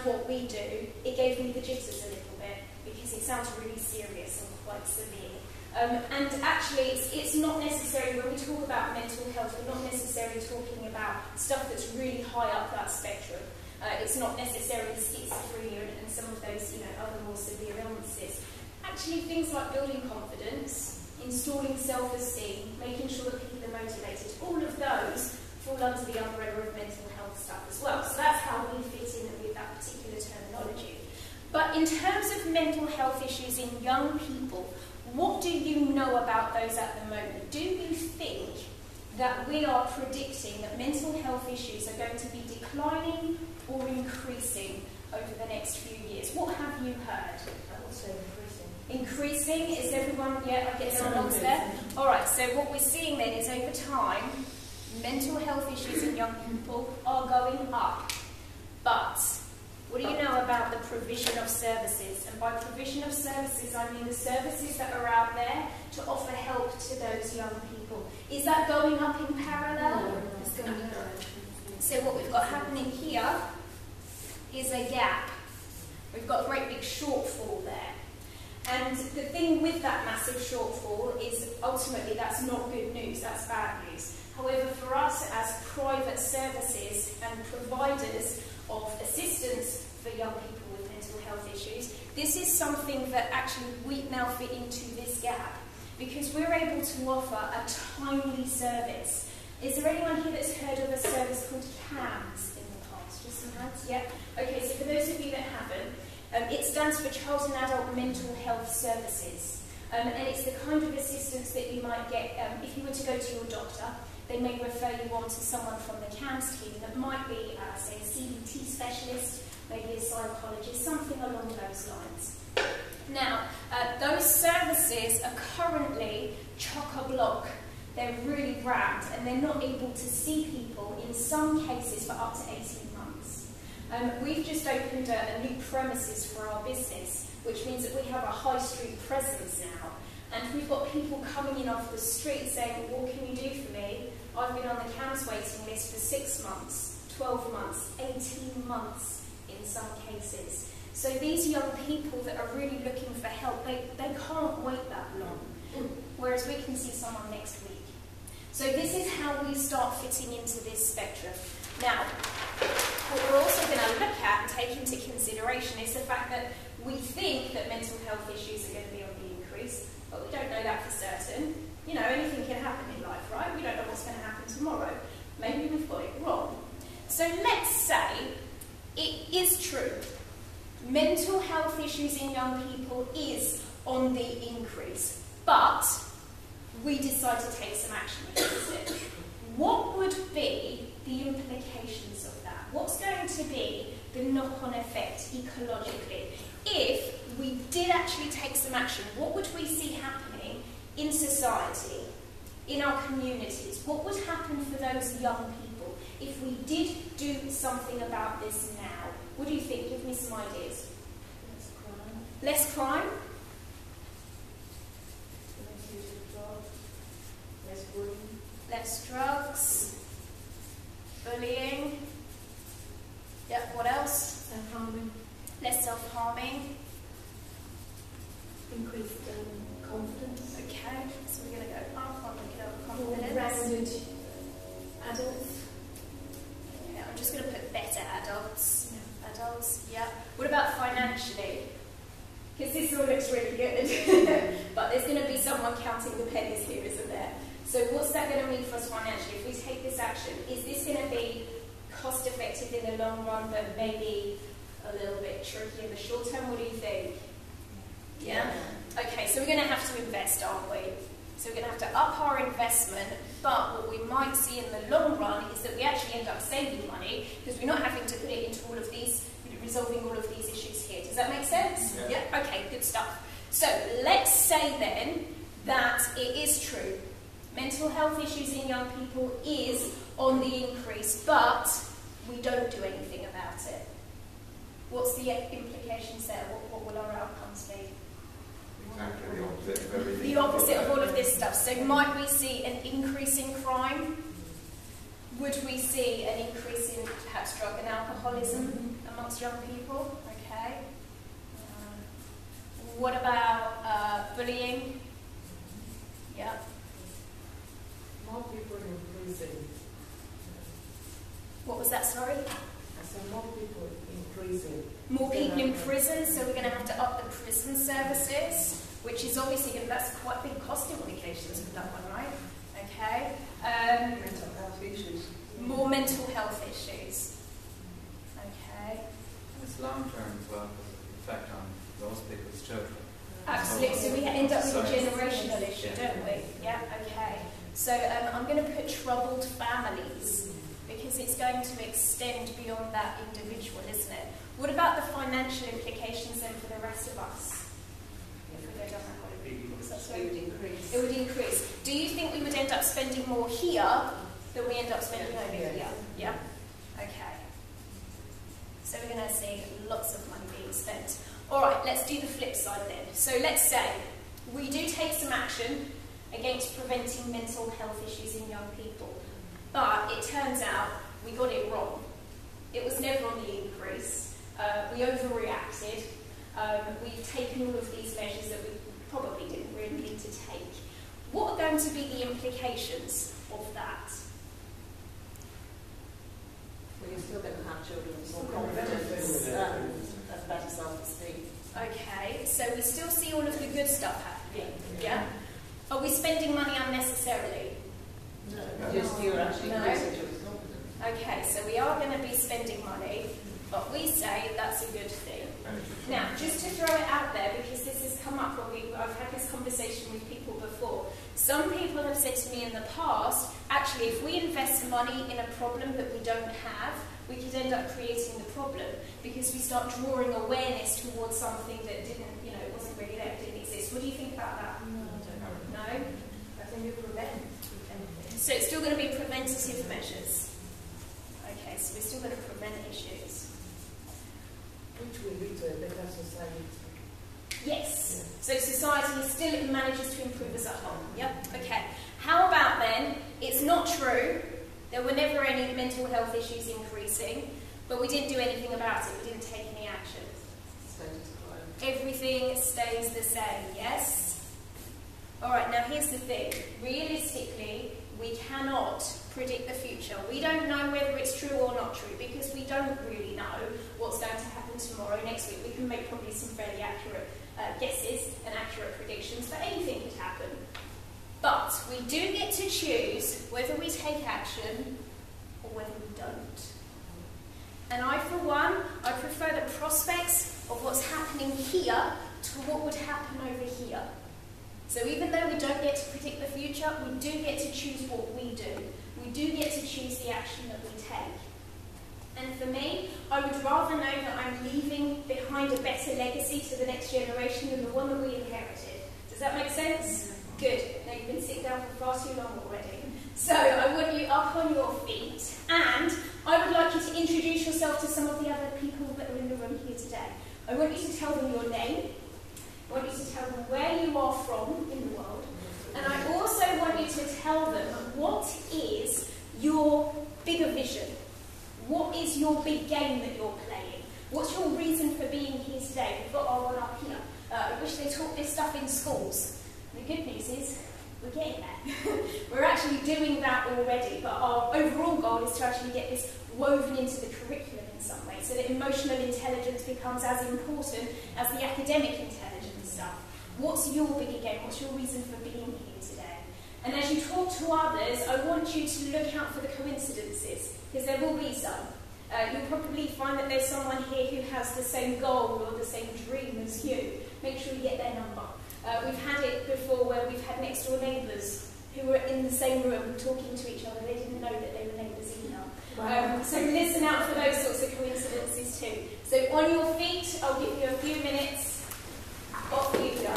what we do, it gave me the jitters a little bit, because it sounds really serious and quite severe. And actually, it's not necessarily, when we talk about mental health, we're not necessarily talking about stuff that's really high up that spectrum. It's not necessarily schizophrenia and some of those, other more severe illnesses. Actually, things like building confidence, installing self-esteem, making sure that people are motivated, all of those fall under the umbrella of mental health stuff as well. So that's how we fit in with that particular terminology. But in terms of mental health issues in young people, what do you know about those at the moment? Do you think that we are predicting that mental health issues are going to be declining or increasing over the next few years? What have you heard? I would say increasing. Increasing? Is everyone, I get some nods there? Alright, so what we're seeing then is over time, mental health issues in young people are going up. But what do you know about the provision of services? And by provision of services, I mean the services that are out there to offer help to those young people. Is that going up in parallel? No, it's going down. So what we've got happening here is a gap. We've got a great big shortfall there. And the thing with that massive shortfall is ultimately that's not good news, that's bad news. However, for us as private services and providers of assistance for young people with mental health issues, this is something that actually we now fit into this gap, because we're able to offer a timely service. Is there anyone here that's heard of a service called CAMS in the past? Just some hands? Yeah? Okay, so for those of you that haven't, it stands for Child and Adult Mental Health Services. And it's the kind of assistance that you might get if you were to go to your doctor. They may refer you on to someone from the CAMS team that might be, say, a CBT specialist, maybe a psychologist, something along those lines. Now, those services are currently chock-a-block. They're really rammed, and they're not able to see people, in some cases, for up to 18 months. We've just opened a new premises for our business, which means that we have a high street presence now. And we've got people coming in off the street saying, well, what can you do for me? I've been on the CAMS waiting list for 6 months, 12 months, 18 months in some cases. So these young people that are really looking for help, they can't wait that long, whereas we can see someone next week. So this is how we start fitting into this spectrum. Now, what we're also going to look at and take into consideration is the fact that we think that mental health issues are going to be on the increase, but we don't know that for certain. Anything can happen in life, right? We don't know what's going to happen tomorrow. Maybe we've got it wrong. So let's say it is true. Mental health issues in young people is on the increase, but we decide to take some action against it. What would be the implications of that? What's going to be the knock-on effect ecologically? If we did actually take some action, what would we see happening in society, in our communities? What would happen for those young people if we did do something about this now? What do you think? Give me some ideas. Less crime? Less use of drugs. Less bullying. Less drugs. Bullying. Yeah, what else? Self-harming. Less self-harming. Increased confidence. Okay, so we're going to go up on the More confidence. rounded adults. Yeah, I'm just going to put better adults. Yeah. Adults, yeah. What about financially? Because this all looks really good. But there's going to be someone counting the pennies here, isn't there? So what's that going to mean for us financially? If we take this action, is this going to be cost effective in the long run, but maybe a little bit tricky in the short term? What do you think? Yeah? Okay, so we're going to have to invest, aren't we? So we're going to have to up our investment, but what we might see in the long run is that we actually end up saving money because we're not having to put it into all of these, resolving all of these issues here. Does that make sense? Yeah. Okay, good stuff. So let's say then that it is true. Mental health issues in young people is on the increase, but we don't do anything about it. What's the implications there? What will our outcomes be? Exactly the opposite of everything. The opposite of all of this stuff. So might we see an increase in crime? Would we see an increase in perhaps drug and alcoholism? amongst young people? Okay. What about bullying? Yeah. More people in prison. What was that, sorry? I said more people in prison. More people in prison, so we're going to have to up the prison services, which is obviously going to, that's quite big cost implications for that one, right? Okay. Mental health issues. More mental health issues. Okay. And it's long term as well, because of the effect on those people's children. Absolutely, so we end up with a generational issue, don't we? Yeah, okay. So I'm going to put troubled families, because it's going to extend beyond that individual, isn't it? What about the financial implications then for the rest of us? If we go down that way. It would increase. It would increase. Do you think we would end up spending more here than we end up spending over here? Yeah? Okay. So we're going to see lots of money being spent. Alright, let's do the flip side then. So let's say we do take some action against preventing mental health issues in young people. But it turns out we got it wrong. It was never on the increase. We overreacted. We've taken all of these measures that we probably didn't really need to take. What are going to be the implications of that? Well, you're still going to have children with more confidence and better self-esteem. Okay, so we still see all of the good stuff happening. Yeah? Are we spending money unnecessarily? No, just you're actually increasing children's confidence. Okay, so we are going to be spending money, but we say that's a good thing. Now, just to throw it out there, because this has come up when I've had this conversation with people before, some people have said to me in the past, actually, if we invest money in a problem that we don't have, we could end up creating the problem, because we start drawing awareness towards something that didn't, wasn't really there, didn't exist. What do you think about that? No? I think you prevent. So it's still going to be preventative measures. Okay, so we're still going to prevent issues. Which will lead to a better society. Yes. So society still manages to improve as a whole. Yep. Okay. How about then, it's not true, there were never any mental health issues increasing, but we didn't do anything about it, we didn't take any action. Status quo. Everything stays the same, yes? Alright, now here's the thing. Realistically, we cannot predict the future. We don't know whether it's true or not true, because we don't really know what's going to happen tomorrow, next week. We can make probably some fairly accurate guesses and accurate predictions, but anything could happen. But we do get to choose whether we take action or whether we don't. And I, for one, I prefer the prospects of what's happening here to what would happen over here. So even though we don't get to predict the future, we do get to choose what we do. We do get to choose the action that we take. And for me, I would rather know that I'm leaving behind a better legacy to the next generation than the one that we inherited. Does that make sense? Good. Now you've been sitting down for far too long already. So I want you up on your feet, and I would like you to introduce yourself to some of the other people that are in the room here today. I want you to tell them your name. I want you to tell them where you are from in the world. And I also want you to tell them what is your bigger vision. What is your big game that you're playing? What's your reason for being here today? We've got our one up here. I wish they taught this stuff in schools. The good news is we're getting there. We're actually doing that already, but our overall goal is to actually get this woven into the curriculum in some way, so that emotional intelligence becomes as important as the academic intelligence stuff. What's your bigger game? What's your reason for being here today? And as you talk to others, I want you to look out for the coincidences, because there will be some. You'll probably find that there's someone here who has the same goal or the same dream as you. Make sure you get their number. We've had it before where we've had next door neighbours who were in the same room talking to each other. They didn't know that they were neighbours either. Wow. So listen out for those sorts of coincidences too. So on your feet, I'll give you a few minutes. Off you go.